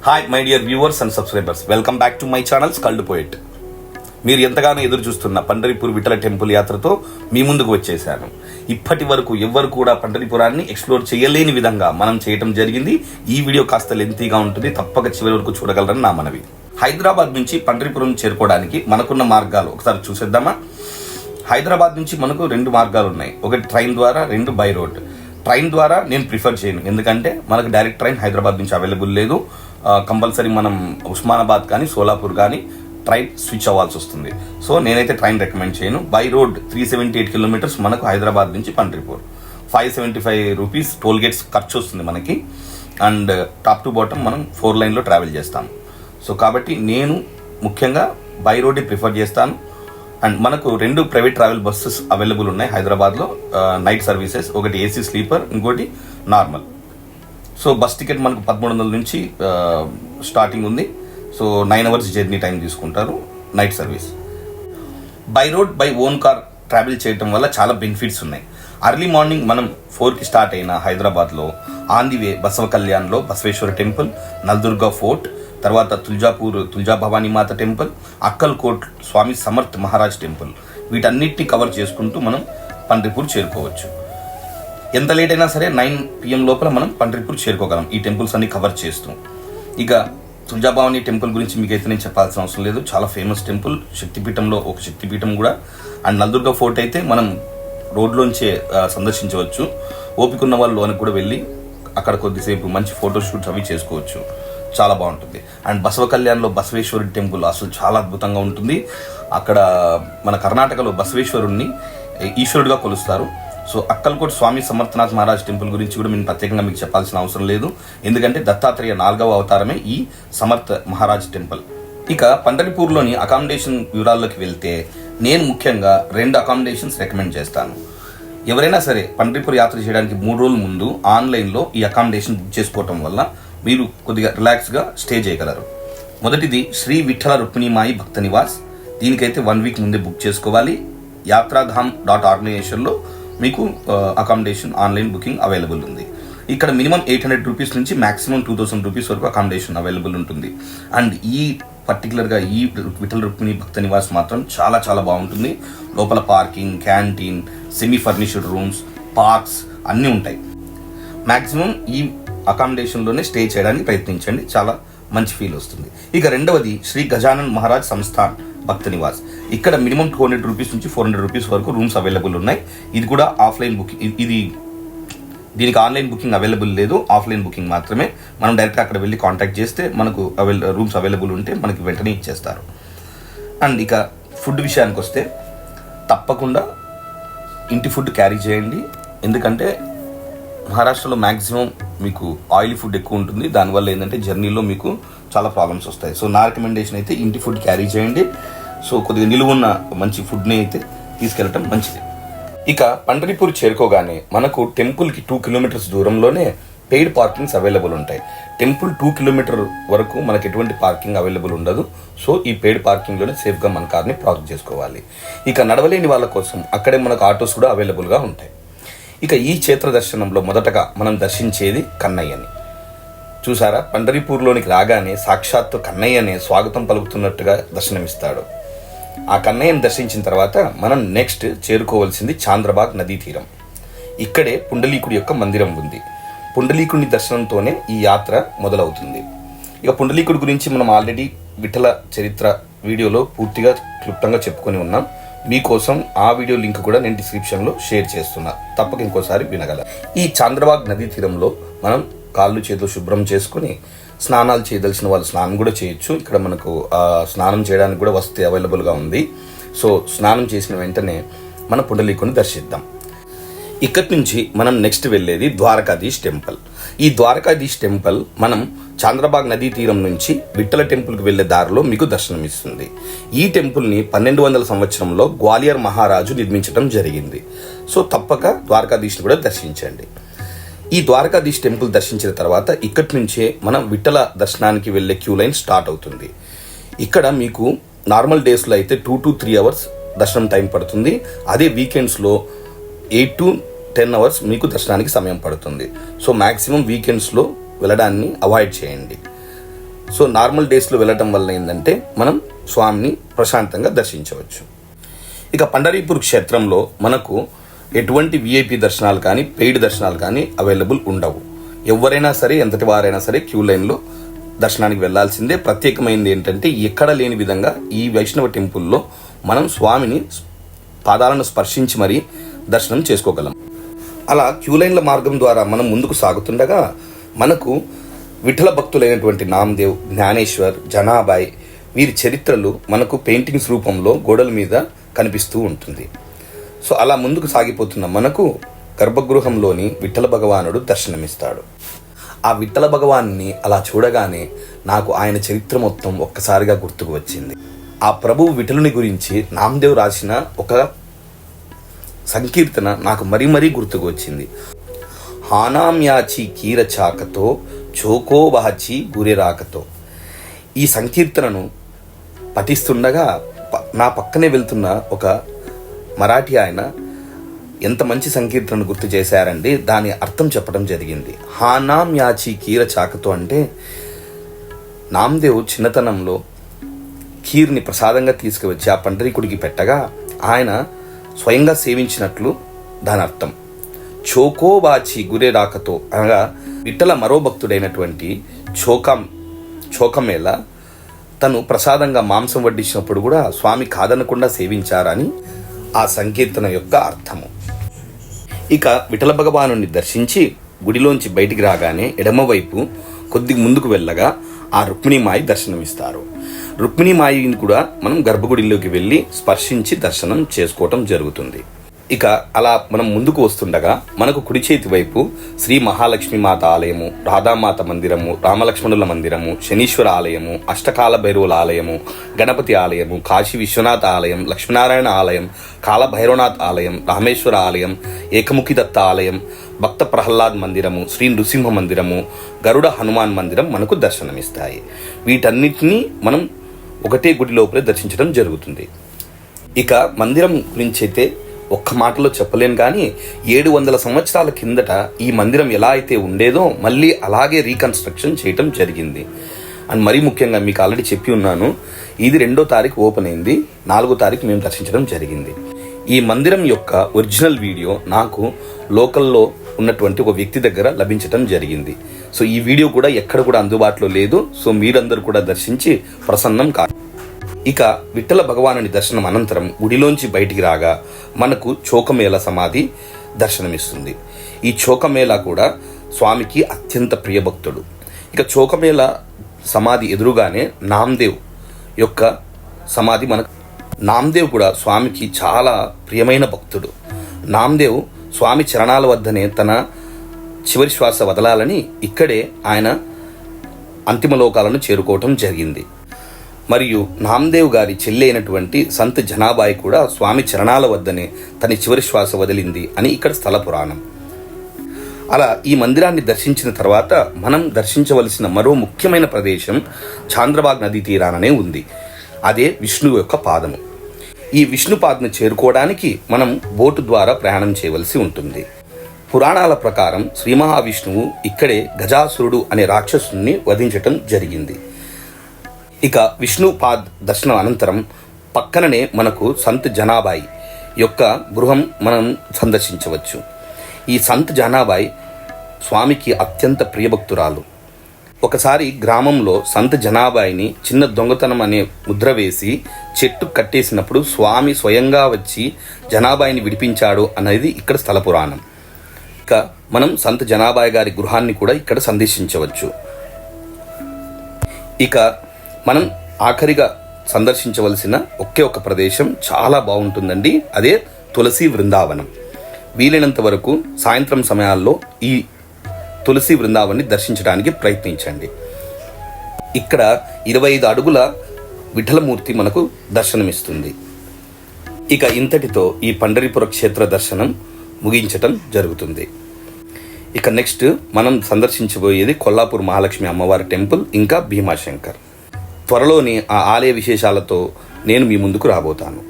Hi my dear viewers and subscribers, welcome back to my channel skilled poet. మీరు ఎంతగానో ఎదురు చూస్తున్న Pandharpur Vitthala temple యాత్రతో మీ ముందుకు వచ్చేసాను. ఇప్పటి వరకు ఎవ్వరు కూడా పండరిపురాన్ని ఎక్స్ప్లోర్ చేయలేని విధంగా మనం చేయటం జరిగింది. ఈ వీడియో కాస్త లెంతీగా ఉంటుంది, తప్పక చివరి వరకు చూడగలరని నా మనవి. హైదరాబాద్ నుంచి పండరిపురం చేరుకోవడానికి మనకున్న మార్గాలు ఒకసారి చూసేద్దామా. హైదరాబాద్ నుంచి మనకు 2 మార్గాలు ఉన్నాయి. ఒకటి ట్రైన్ ద్వారా, 2 బై రోడ్. ట్రైన్ ద్వారా నేను ప్రిఫర్ చేయను, ఎందుకంటే మనకు డైరెక్ట్ ట్రైన్ హైదరాబాద్ నుంచి అవైలబుల్ లేదు. కంపల్సరీ మనం ఉస్మానాబాద్ కానీ సోలాపూర్ కానీ ట్రైన్ స్విచ్ అవ్వాల్సి వస్తుంది. సో నేనైతే ట్రైన్ రికమెండ్ చేయను. బై రోడ్ 378 కిలోమీటర్స్ మనకు హైదరాబాద్ నుంచి పండరిపూర్. 575 రూపీస్ టోల్ గేట్స్ ఖర్చు వస్తుంది మనకి. అండ్ టాప్ టు బాటమ్ మనం 4 లైన్లో ట్రావెల్ చేస్తాం. సో కాబట్టి నేను ముఖ్యంగా బై రోడ్డే ప్రిఫర్ చేస్తాను. అండ్ మనకు 2 ప్రైవేట్ ట్రావెల్ బస్సెస్ అవైలబుల్ ఉన్నాయి హైదరాబాద్లో, నైట్ సర్వీసెస్. ఒకటి ఏసీ స్లీపర్, ఇంకోటి నార్మల్. సో బస్ టికెట్ మనకు 1300 నుంచి స్టార్టింగ్ ఉంది. సో 9 అవర్స్ జర్నీ టైం తీసుకుంటారు night service. By road by own car travel చేయడం వల్ల చాలా బెనిఫిట్స్ ఉన్నాయి. అర్లీ మార్నింగ్ మనం 4కి స్టార్ట్ అయిన హైదరాబాద్లో ఆన్ ది వే బసవ కళ్యాణ్లో బసవేశ్వర టెంపుల్, నల్దుర్గా ఫోర్ట్, తర్వాత తుల్జాపూర్ తుల్జా భవానీ మాత టెంపుల్, అక్కల్కోట్ స్వామి సమర్థ్ మహారాజ్ టెంపుల్, వీటన్నిటిని కవర్ చేసుకుంటూ మనం పండరిపూర్ చేరుకోవచ్చు. ఎంత లేట్ అయినా సరే 9 PM లోపల మనం పండరిపూర్ చేరుకోగలం ఈ టెంపుల్స్ అన్ని కవర్ చేస్తూ. ఇక తుల్జా భవానీ టెంపుల్ గురించి మీకైతే నేను చెప్పాల్సిన అవసరం లేదు, చాలా ఫేమస్ టెంపుల్, శక్తిపీఠంలో ఒక శక్తిపీఠం కూడా. అండ్ నల్దుర్గా ఫోర్ట్ అయితే మనం రోడ్లోంచే సందర్శించవచ్చు. ఓపిక ఉన్న వాళ్ళు లోనికి కూడా వెళ్ళి అక్కడ కొద్దిసేపు మంచి ఫోటోషూట్స్ అవి చేసుకోవచ్చు, చాలా బాగుంటుంది. అండ్ బసవ కళ్యాణ్లో బసవేశ్వరుడి టెంపుల్ అసలు చాలా అద్భుతంగా ఉంటుంది. అక్కడ మన కర్ణాటకలో బసవేశ్వరుణ్ణి ఈశ్వరుడిగా కొలుస్తారు. సో అక్కల్కోట్ స్వామి సమర్థనాథ్ మహారాజ్ టెంపుల్ గురించి కూడా నేను ప్రత్యేకంగా మీకు చెప్పాల్సిన అవసరం లేదు, ఎందుకంటే దత్తాత్రేయ 4వ అవతారమే ఈ సమర్థ మహారాజ్ టెంపుల్. ఇక పండరిపూర్లోని అకామిడేషన్ వివరాల్లోకి వెళ్తే నేను ముఖ్యంగా 2 అకామిడేషన్స్ రికమెండ్ చేస్తాను. ఎవరైనా సరే పండరిపూర్ యాత్ర చేయడానికి 3 రోజుల ముందు ఆన్లైన్లో ఈ అకామిడేషన్ బుక్ చేసుకోవటం వల్ల మీరు కొద్దిగా రిలాక్స్గా స్టే చేయగలరు. మొదటిది శ్రీ విఠల రుక్మిణీమాయి భక్త నివాస్. దీనికైతే 1 వీక్ ముందే బుక్ చేసుకోవాలి. yatragham.organizationలో మీకు అకామిడేషన్ ఆన్లైన్ బుకింగ్ అవైలబుల్ ఉంది. ఇక్కడ మినిమం 800 రూపీస్ నుంచి మాక్సిమం 2000 రూపీస్ వరకు అకామిడేషన్ అవైలబుల్ ఉంటుంది. అండ్ ఈ పర్టికులర్గా ఈ విఠల రుక్మిణి భక్త నివాస్ మాత్రం చాలా చాలా బాగుంటుంది. లోపల parking, canteen, semi furnished rooms, parks అన్నీ ఉంటాయి. మాక్సిమం ఈ అకామిడేషన్లోనే స్టే చేయడానికి ప్రయత్నించండి, చాలా మంచి ఫీల్ వస్తుంది. ఇక రెండవది శ్రీ గజానన్ మహారాజ్ సంస్థాన్ భక్త నివాస్. ఇక్కడ మినిమం 200 రూపీస్ నుంచి 400 రూపీస్ వరకు రూమ్స్ అవైలబుల్ ఉన్నాయి. ఇది కూడా ఆఫ్లైన్ బుకింగ్, దీనికి ఆన్లైన్ బుకింగ్ అవైలబుల్ లేదు, ఆఫ్లైన్ బుకింగ్ మాత్రమే. మనం డైరెక్ట్గా అక్కడ వెళ్ళి కాంటాక్ట్ చేస్తే మనకు రూమ్స్ అవైలబుల్ ఉంటే మనకి వెంటనే ఇచ్చేస్తారు. అండ్ ఇక ఫుడ్ విషయానికి వస్తే తప్పకుండా ఇంటి ఫుడ్ క్యారీ చేయండి, ఎందుకంటే మహారాష్ట్రలో మ్యాక్సిమం మీకు ఆయిలీ ఫుడ్ ఎక్కువ ఉంటుంది. దానివల్ల ఏంటంటే జర్నీలో మీకు చాలా ప్రాబ్లమ్స్ వస్తాయి. సో నా రికమెండేషన్ అయితే ఇంటి ఫుడ్ క్యారీ చేయండి. సో కొద్దిగా నిలువున్న మంచి ఫుడ్ని అయితే తీసుకెళ్ళటం మంచిది. ఇక పండరిపూర్ చేరుకోగానే మనకు టెంపుల్కి 2 కిలోమీటర్స్ దూరంలోనే పెయిడ్ పార్కింగ్స్ అవైలబుల్ ఉంటాయి. టెంపుల్ 2 కిలోమీటర్ వరకు మనకు ఎటువంటి పార్కింగ్ అవైలబుల్ ఉండదు. సో ఈ పెయిడ్ పార్కింగ్లోనే సేఫ్గా మన కార్ని పార్క్ చేసుకోవాలి. ఇక నడవలేని వాళ్ళ కోసం అక్కడే మనకు ఆటోస్ కూడా అవైలబుల్గా ఉంటాయి. ఇక ఈ క్షేత్ర దర్శనంలో మొదటగా మనం దర్శించేది కన్నయ్యని. చూసారా, పండరిపూర్లోనికి రాగానే సాక్షాత్తు కన్నయ్యనే స్వాగతం పలుకుతున్నట్టుగా దర్శనమిస్తాడు. ఆ కన్నయ్యని దర్శించిన తర్వాత మనం నెక్స్ట్ చేరుకోవాల్సింది చాంద్రబాగ్ నదీ తీరం. ఇక్కడే పుండలీకుడి యొక్క మందిరం ఉంది. పుండలీకుడి దర్శనంతోనే ఈ యాత్ర మొదలవుతుంది. ఇక పుండలీకుడి గురించి మనం ఆల్రెడీ విఠల చరిత్ర వీడియోలో పూర్తిగా క్లుప్తంగా చెప్పుకొని ఉన్నాం. మీకోసం ఆ వీడియో లింక్ కూడా నేను డిస్క్రిప్షన్లో షేర్ చేస్తున్నా, తప్పక ఇంకోసారి వినగల. ఈ చాంద్రబాగ్ నదీ తీరంలో మనం కాళ్ళు చేతులు శుభ్రం చేసుకుని స్నానాలు చేయదలిసిన వాళ్ళు స్నానం కూడా చేయొచ్చు. ఇక్కడ మనకు స్నానం చేయడానికి కూడా వసతి అవైలబుల్గా ఉంది. సో స్నానం చేసిన వెంటనే మన పుండలీకుని దర్శిద్దాం. ఇక్కడి నుంచి మనం నెక్స్ట్ వెళ్ళేది ద్వారకాధీష్ టెంపుల్. ఈ ద్వారకాధీష్ టెంపుల్ మనం చాంద్రబాగ్ నదీ తీరం నుంచి విఠల టెంపుల్కి వెళ్లే దారిలో మీకు దర్శనమిస్తుంది. ఈ టెంపుల్ని 1200 సంవత్సరంలో గ్వాలియర్ మహారాజు నిర్మించడం జరిగింది. సో తప్పక ద్వారకాధీష్ని కూడా దర్శించండి. ఈ ద్వారకాధీష్ టెంపుల్ దర్శించిన తర్వాత ఇక్కడి నుంచే మనం విఠల దర్శనానికి వెళ్లే క్యూ లైన్ స్టార్ట్ అవుతుంది. ఇక్కడ మీకు నార్మల్ డేస్లో అయితే 2 to 3 అవర్స్ దర్శనం టైం పడుతుంది. అదే వీకెండ్స్లో 8 to 10 అవర్స్ మీకు దర్శనానికి సమయం పడుతుంది. సో మ్యాక్సిమం వీకెండ్స్లో వెళ్ళడాన్ని అవాయిడ్ చేయండి. సో నార్మల్ డేస్లో వెళ్ళటం వల్ల ఏంటంటే మనం స్వామిని ప్రశాంతంగా దర్శించవచ్చు. ఇక పండరీపూర్ క్షేత్రంలో మనకు ఎటువంటి విఐపి దర్శనాలు కానీ పెయిడ్ దర్శనాలు కానీ అవైలబుల్ ఉండవు. ఎవరైనా సరే, ఎంతటి వారైనా సరే క్యూ లైన్లో దర్శనానికి వెళ్లాల్సిందే. ప్రత్యేకమైనది ఏంటంటే ఎక్కడ లేని విధంగా ఈ వైష్ణవ టెంపుల్లో మనం స్వామిని పాదాలను స్పర్శించి మరీ దర్శనం చేసుకోగలం. అలా క్యూ లైన్ల మార్గం ద్వారా మనం ముందుకు సాగుతుండగా మనకు విఠల భక్తులైనటువంటి నామదేవ్, జ్ఞానేశ్వర్, జనాబాయ్ వీరి చరిత్రలు మనకు పెయింటింగ్స్ రూపంలో గోడల మీద కనిపిస్తూ ఉంటుంది. సో అలా ముందుకు సాగిపోతున్న మనకు గర్భగృహంలోని విఠల భగవానుడు దర్శనమిస్తాడు. ఆ విఠల భగవాన్ని అలా చూడగానే నాకు ఆయన చరిత్ర మొత్తం ఒక్కసారిగా గుర్తుకు వచ్చింది. ఆ ప్రభువు విఠలుని గురించి నామదేవ్ రాసిన ఒక సంకీర్తన నాకు మరీ మరీ గుర్తుకు వచ్చింది. హానామ్యాచి కీర చాకతో చోకో వాచి గురి రాకతో. ఈ సంకీర్తనను పఠిస్తుండగా నా పక్కనే వెళ్తున్న ఒక మరాఠీ ఆయన ఎంత మంచి సంకీర్తనను గుర్తు చేశారండి. దాని అర్థం చెప్పడం జరిగింది. హానామ్యాచి కీర చాకతో అంటే నామదేవ్ చిన్నతనంలో ఖీర్ని ప్రసాదంగా తీసుకువచ్చి ఆ పండరీకుడికి పెట్టగా ఆయన స్వయంగా సేవించినట్లు దాని అర్థం. చోకో బాచి గురే రాకతో అనగా విఠల మరో భక్తుడైనటువంటి చోకమేళ తను ప్రసాదంగా మాంసం వడ్డించినప్పుడు కూడా స్వామి కాదనకుండా సేవించారని ఆ సంకీర్తన యొక్క అర్థము. ఇక విఠల భగవానుని దర్శించి గుడిలోంచి బయటికి రాగానే ఎడమవైపు కొద్ది ముందుకు వెళ్ళగా ఆ రుక్మిణీమాయి దర్శనమిస్తారు. రుక్మిణీమాయిని కూడా మనం గర్భగుడిలోకి వెళ్ళి స్పర్శించి దర్శనం చేసుకోవటం జరుగుతుంది. ఇక అలా మనం ముందుకు వస్తుండగా మనకు కుడి చేతి వైపు శ్రీ మహాలక్ష్మి మాత ఆలయము, రాధామాత మందిరము, రామలక్ష్మణుల మందిరము, శనీశ్వర ఆలయము, అష్టకాల భైరవుల ఆలయము, గణపతి ఆలయము, కాశీ విశ్వనాథ ఆలయం, లక్ష్మీనారాయణ ఆలయం, కాళభైరవనాథ్ ఆలయం, రామేశ్వర ఆలయం, ఏకముఖి దత్త ఆలయం, భక్త ప్రహ్లాద్ మందిరము, శ్రీ నృసింహ మందిరము, గరుడ హనుమాన్ మందిరం మనకు దర్శనమిస్తాయి. వీటన్నిటినీ మనం ఒకటే గుడి లోపలే దర్శించడం జరుగుతుంది. ఇక మందిరం గురించి అయితే ఒక్క మాటలో చెప్పలేను, కానీ 700 సంవత్సరాల కిందట ఈ మందిరం ఎలా అయితే ఉండేదో మళ్ళీ అలాగే రీకన్స్ట్రక్షన్ చేయటం జరిగింది. అండ్ మరీ ముఖ్యంగా మీకు ఆల్రెడీ చెప్పి ఉన్నాను, ఇది 2వ తారీఖు ఓపెన్ అయింది, 4వ తారీఖు మేము దర్శించడం జరిగింది. ఈ మందిరం యొక్క ఒరిజినల్ వీడియో నాకు లోకల్లో ఉన్నటువంటి ఒక వ్యక్తి దగ్గర లభించడం జరిగింది. సో ఈ వీడియో కూడా ఎక్కడ కూడా అందుబాటులో లేదు. సో మీరందరూ కూడా దర్శించి ప్రసన్నం కాదు. ఇక విఠల భగవానుని దర్శనం అనంతరం గుడిలోంచి బయటికి రాగా మనకు చోకమేళ సమాధి దర్శనమిస్తుంది. ఈ చోకమేళ కూడా స్వామికి అత్యంత ప్రియభక్తుడు. ఇక చోకమేళ సమాధి ఎదురుగానే నామదేవ్ యొక్క సమాధి నామదేవ్ కూడా స్వామికి చాలా ప్రియమైన భక్తుడు. నామదేవ్ స్వామి చరణాల వద్దనే తన చివరి శ్వాస వదలాలని ఇక్కడే ఆయన అంతిమ లోకాలను చేరుకోవటం జరిగింది. మరియు నామదేవ్ గారి చెల్లి అయినటువంటి సంత్ జనాబాయి కూడా స్వామి చరణాల వద్దనే తన చివరి శ్వాస వదిలింది అని ఇక్కడ స్థల పురాణం. అలా ఈ మందిరాన్ని దర్శించిన తర్వాత మనం దర్శించవలసిన మరో ముఖ్యమైన ప్రదేశం చాంద్రబాగ్ నదీ తీరాననే ఉంది. అదే విష్ణువు యొక్క పాదము. ఈ విష్ణు పాదను చేరుకోవడానికి మనం బోటు ద్వారా ప్రయాణం చేయవలసి ఉంటుంది. పురాణాల ప్రకారం శ్రీ మహావిష్ణువు ఇక్కడే గజాసురుడు అనే రాక్షసుని వధించటం జరిగింది. ఇక విష్ణుపాద్ దర్శనం అనంతరం పక్కననే మనకు సంత్ జనాబాయి యొక్క గృహం మనం సందర్శించవచ్చు. ఈ సంత్ జనాబాయి స్వామికి అత్యంత ప్రియభక్తురాలు. ఒకసారి గ్రామంలో సంత్ జనాబాయిని చిన్న దొంగతనం అనే ముద్ర వేసి చెట్టు కట్టేసినప్పుడు స్వామి స్వయంగా వచ్చి జనాబాయిని విడిపించాడు అనేది ఇక్కడ స్థల పురాణం. ఇక మనం సంత్ జనాబాయి గారి గృహాన్ని కూడా ఇక్కడ సందర్శించవచ్చు. ఇక మనం ఆఖరిగా సందర్శించవలసిన ఒకే ఒక ప్రదేశం చాలా బాగుంటుందండి. అదే తులసి బృందావనం. వీలైనంత వరకు సాయంత్రం సమయాల్లో ఈ తులసి బృందావనాన్ని దర్శించడానికి ప్రయత్నించండి. ఇక్కడ 25 అడుగుల విఠలమూర్తి మనకు దర్శనమిస్తుంది. ఇక ఇంతటితో ఈ పండరీపుర క్షేత్ర దర్శనం ముగించటం జరుగుతుంది. ఇక నెక్స్ట్ మనం సందర్శించబోయేది కొల్లాపూర్ మహాలక్ష్మి అమ్మవారి టెంపుల్, ఇంకా భీమాశంకర్. త్వరలోని ఆ ఆలయ విశేషాలతో నేను మీ ముందుకు రాబోతాను.